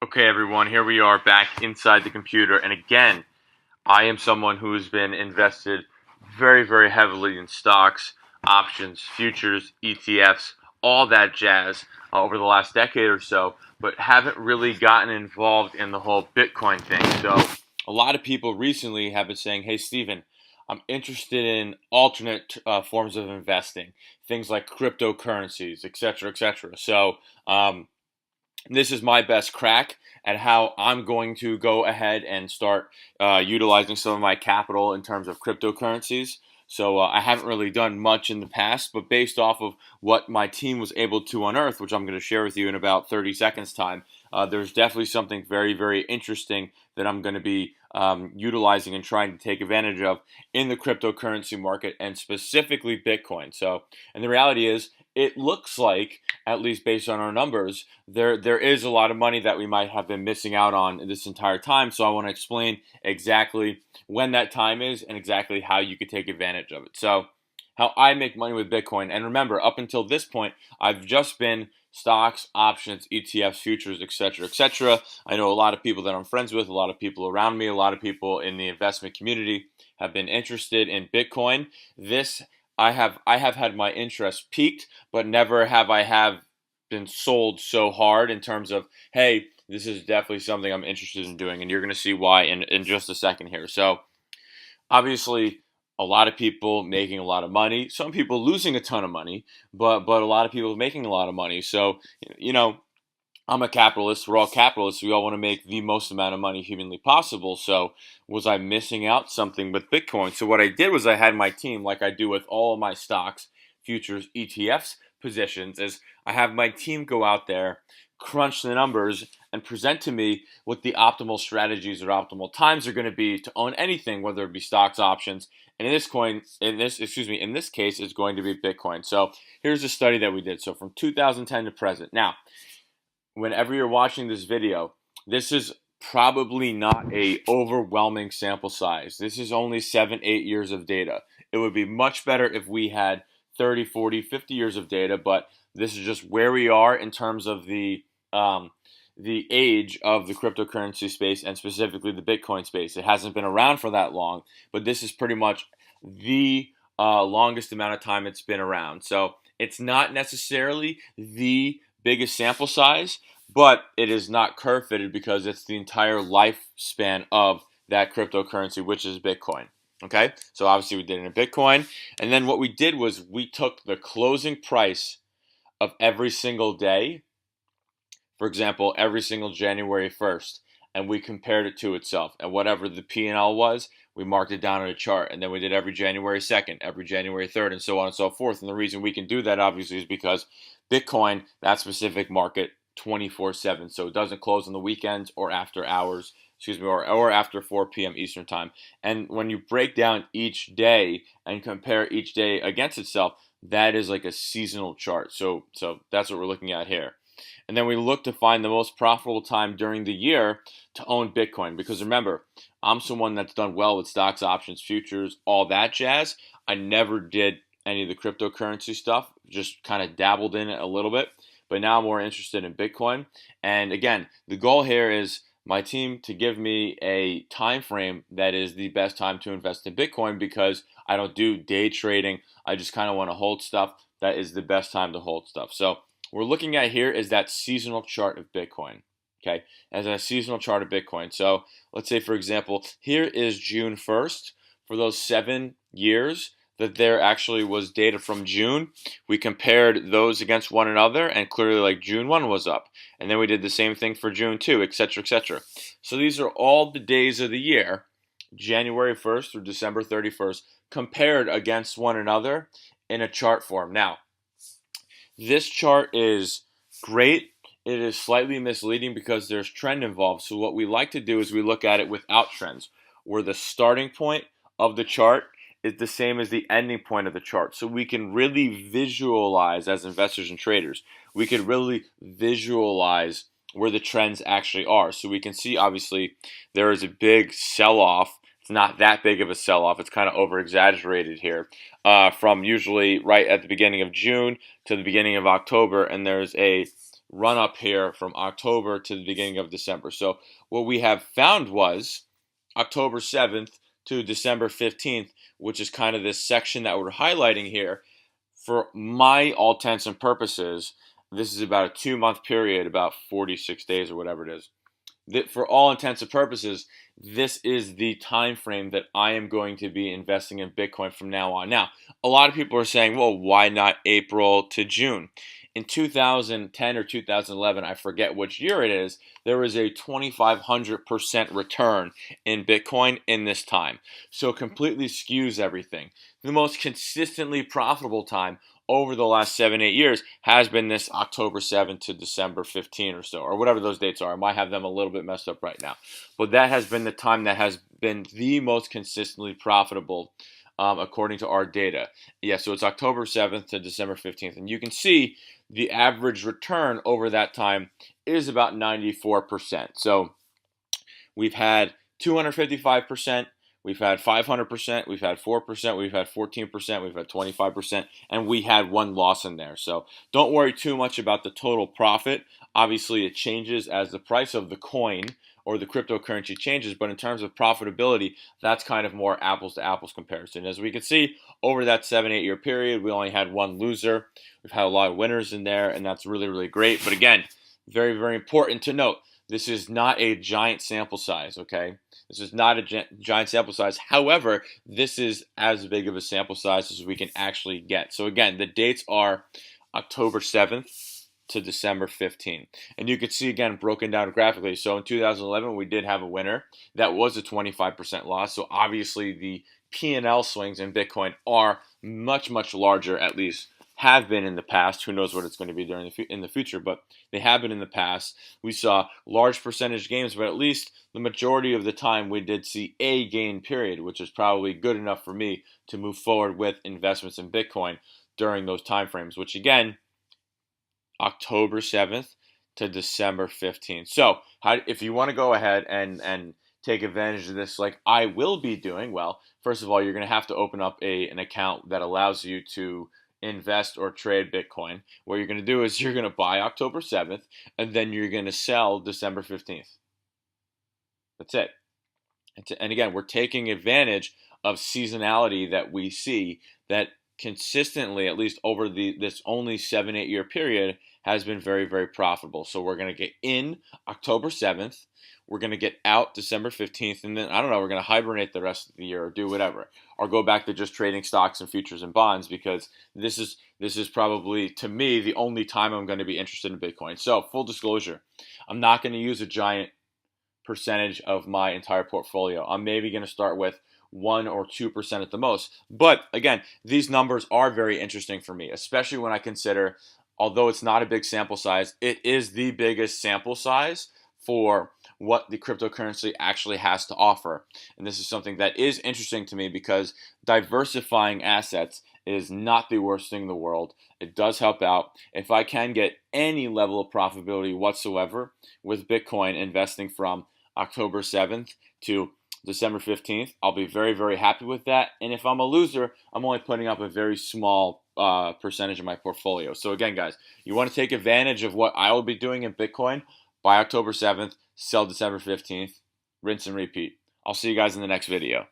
Okay, everyone, here we are back inside the computer. And again, I am someone who has been invested very, very heavily in stocks, options, futures, ETFs, all that jazz over the last decade or so, but haven't really gotten involved in the whole Bitcoin thing. So, a lot of people recently have been saying, hey, Steven, I'm interested in alternate forms of investing, things like cryptocurrencies, et cetera, et cetera. So, this is my best crack at how I'm going to go ahead and start utilizing some of my capital in terms of cryptocurrencies. So I haven't really done much in the past, but based off of what my team was able to unearth, which I'm going to share with you in about 30 seconds time, there's definitely something very, very interesting that I'm going to be utilizing and trying to take advantage of in the cryptocurrency market and specifically Bitcoin. So, and the reality is, it looks like, at least based on our numbers, there is a lot of money that we might have been missing out on this entire time. So I want to explain exactly when that time is and exactly how you could take advantage of it. So how I make money with Bitcoin. And remember, up until this point, I've just been stocks, options, ETFs, futures, etc., etc. I know a lot of people that I'm friends with, a lot of people around me, a lot of people in the investment community have been interested in Bitcoin. This I have had my interest peaked, but never have been sold so hard in terms of, hey, this is definitely something I'm interested in doing, and you're going to see why in just a second here. So obviously, a lot of people making a lot of money, some people losing a ton of money, but a lot of people making a lot of money. So you know, I'm a capitalist. We're all capitalists. We all want to make the most amount of money humanly possible. So, was I missing out something with Bitcoin? So, what I did was I had my team, like I do with all of my stocks, futures, ETFs positions, is I have my team go out there, crunch the numbers, and present to me what the optimal strategies or optimal times are going to be to own anything, whether it be stocks, options, and in this case, it's going to be Bitcoin. So, here's a study that we did. So, from 2010 to present. Now, whenever you're watching this video, this is probably not a overwhelming sample size. This is only 7, 8 years of data. It would be much better if we had 30, 40, 50 years of data, but this is just where we are in terms of the age of the cryptocurrency space and specifically the Bitcoin space. It hasn't been around for that long, but this is pretty much the longest amount of time it's been around. So it's not necessarily the biggest sample size, but it is not curve fitted because it's the entire lifespan of that cryptocurrency, which is Bitcoin. Okay, so obviously we did it in Bitcoin, and then what we did was we took the closing price of every single day, for example, every single January 1st, and we compared it to itself. And whatever the P&L was, we marked it down on a chart. And then we did every January 2nd, every January 3rd, and so on and so forth. And the reason we can do that, obviously, is because Bitcoin, that specific market, 24/7. So it doesn't close on the weekends or after hours, or after 4 p.m. Eastern time. And when you break down each day and compare each day against itself, that is like a seasonal chart. So that's what we're looking at here. And then we look to find the most profitable time during the year to own Bitcoin. Because remember, I'm someone that's done well with stocks, options, futures, all that jazz. I never did any of the cryptocurrency stuff, just kind of dabbled in it a little bit. But now I'm more interested in Bitcoin. And again, the goal here is my team to give me a time frame that is the best time to invest in Bitcoin because I don't do day trading. I just kind of want to hold stuff. That is the best time to hold stuff. So we're looking at here is that seasonal chart of Bitcoin. Okay, as a seasonal chart of Bitcoin. So let's say, for example, here is June 1st. For those 7 years that there actually was data from June, we compared those against one another, and clearly, like June 1 was up. And then we did the same thing for June 2, etc., etc. So these are all the days of the year, January 1st through December 31st, compared against one another in a chart form. Now, this chart is great. It is slightly misleading because there's trend involved. So what we like to do is we look at it without trends, where the starting point of the chart is the same as the ending point of the chart. So we can really visualize as investors and traders. We can really visualize where the trends actually are. So we can see obviously there is a big sell-off. It's not that big of a sell-off. It's kind of over-exaggerated here from usually right at the beginning of June to the beginning of October, and there's a run up here from October to the beginning of December. So what we have found was October 7th to December 15th, which is kind of this section that we're highlighting here. For my all intents and purposes, this is about a 2-month period, about 46 days or whatever it is. For all intents and purposes, this is the time frame that I am going to be investing in Bitcoin from now on. Now, a lot of people are saying, well, why not April to June? In 2010 or 2011, I forget which year it is, there was a 2,500% return in Bitcoin in this time. So it completely skews everything. The most consistently profitable time over the last 7-8 years has been this October 7th to December 15 or so, or whatever those dates are. I might have them a little bit messed up right now. But that has been the time that has been the most consistently profitable according to our data. Yeah, so it's October 7th to December 15th. And you can see the average return over that time is about 94%. So we've had 255%. We've had 500%, we've had 4%, we've had 14%, we've had 25%, and we had one loss in there. So don't worry too much about the total profit. Obviously, it changes as the price of the coin or the cryptocurrency changes, but in terms of profitability, that's kind of more apples to apples comparison. As we can see, over that 7-8 year period, we only had one loser. We've had a lot of winners in there, and that's really, really great. But again, very, very important to note, this is not a giant sample size, okay? This is not a giant sample size. However, this is as big of a sample size as we can actually get. So again, the dates are October 7th to December 15th. And you can see, again, broken down graphically. So in 2011, we did have a winner. That was a 25% loss. So obviously the P&L swings in Bitcoin are much, much larger, at least have been in the past. Who knows what it's going to be in the future, but they have been in the past. We saw large percentage gains, but at least the majority of the time we did see a gain period, which is probably good enough for me to move forward with investments in Bitcoin during those time frames, which again, October 7th to December 15th. So if you want to go ahead and take advantage of this like I will be doing, well, first of all, you're going to have to open up an account that allows you to invest or trade Bitcoin. What you're going to do is you're going to buy October 7th and then you're going to sell December 15th. That's it. And again, we're taking advantage of seasonality that we see that consistently, at least over this only 7-8 year period, has been very, very profitable. So we're going to get in October 7th. We're going to get out December 15th, and then, I don't know, we're going to hibernate the rest of the year or do whatever. Or go back to just trading stocks and futures and bonds, because this is probably, to me, the only time I'm going to be interested in Bitcoin. So, full disclosure, I'm not going to use a giant percentage of my entire portfolio. I'm maybe going to start with 1 or 2% at the most. But again, these numbers are very interesting for me, especially when I consider, although it's not a big sample size, it is the biggest sample size for what the cryptocurrency actually has to offer. And this is something that is interesting to me because diversifying assets is not the worst thing in the world. It does help out. If I can get any level of profitability whatsoever with Bitcoin investing from October 7th to December 15th, I'll be very, very happy with that. And if I'm a loser, I'm only putting up a very small percentage of my portfolio. So again, guys, you want to take advantage of what I will be doing in Bitcoin by October 7th, sell December 15th, rinse and repeat. I'll see you guys in the next video.